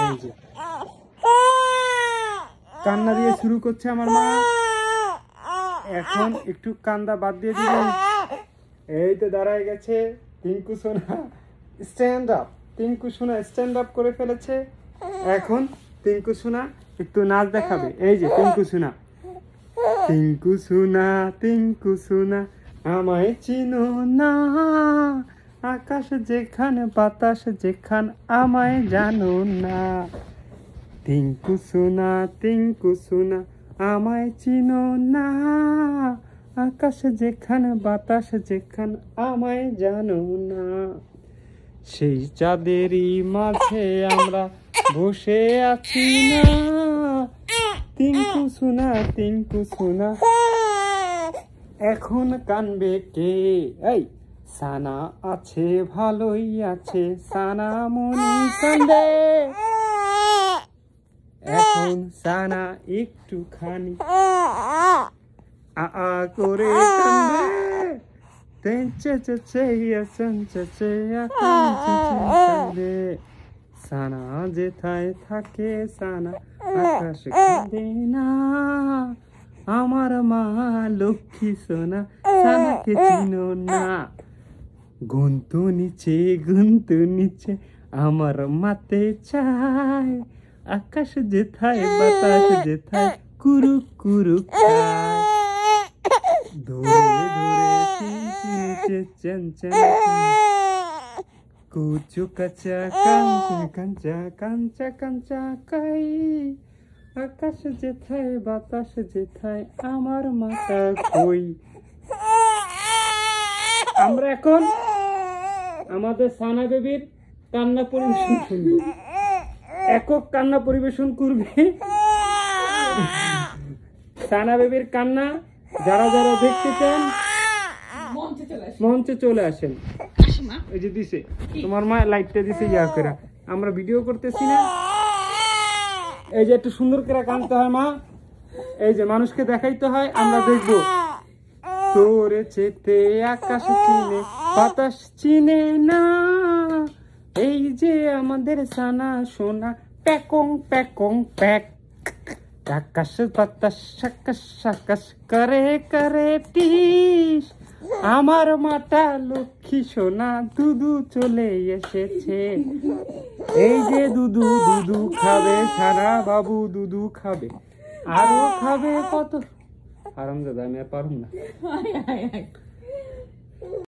এই যে কান্না দিয়ে শুরু করছে আমার মা। এখন একটু কান্দা বাদ দিয়ে দিবেন। এই তো দাঁড়ায় গেছে টিঙ্কু সোনা। স্ট্যান্ড আপ, টিঙ্কু সোনা স্ট্যান্ড আপ করে ফেলেছে। এখন টিঙ্কু সোনা একটু নাচ দেখাবে। এই যে টিঙ্কু সোনা, টিঙ্কু সোনা, টিঙ্কু সোনা আমায় চিনো না, আকাশ যেখানে বাতাস যেখান আমায় জানো না। টিঙ্কু সোনা, টিঙ্কু সোনা আমায় চিনো না, আকাশ যেখানে বাতাস যেখান আমায় জানো না। সেই চাঁদেরই মাঝে আমরা বসে আছি না, টিঙ্কু সোনা, টিঙ্কু সোনা এখন কানবে কে? এই সানা আছে ভালোই আছে, সানা মনি কান্দে। এখন সানা একটুখানি আ করে কান্দে। সানা যেথায় থাকে সানা আকাশ কাঁদে না, আমার মা লক্ষ্মী সোনা সানাকে চিনো না। গুনতু নিচে আমার মাতে চায়, আকাশ যেথায় বাতাস যেথায় কুরুক কুরুক খায়। ধরে ধরে চিনচিনিচে চেনচেন কুচু কাঁচা কাঞ্চা কাঞ্চা কাঞ্চা কাই, আকাশ যেথায় বাতাস যেথায় আমার মাথা কই। আমরা এখন আমাদের সানা বেবির কান্না পরিবেশন শুনবো। একক কান্না পরিবেশন করবে সানা বেবির কান্না। যারা যারা দেখতে চান মঞ্চে চলে আসেন। এই যে দিছে তোমার মা লাইটটা দিছে ইয়া করে, আমরা ভিডিও করতেছি না। এই যে একটু সুন্দর করে কাঁদতে হয় মা, এই যে মানুষকে দেখাইতে হয়। আমরা দেখবো তোরে চেতে আকাশ চিনে বাতাস চিনে না, এই যে আমাদের সানা সোনা প্যাকং প্যাকং প্যাক। আকাশ বাতাস আকাশ আকাশ করে করে টিস, আমার মাটা লক্ষ্মী সোনা দুদু চলে এসেছে। এই যে দুদু দুদু খাবে সারা বাবু, দুদু খাবে আরো খাবে কত। আরামদাদা আমি আর পারুম না।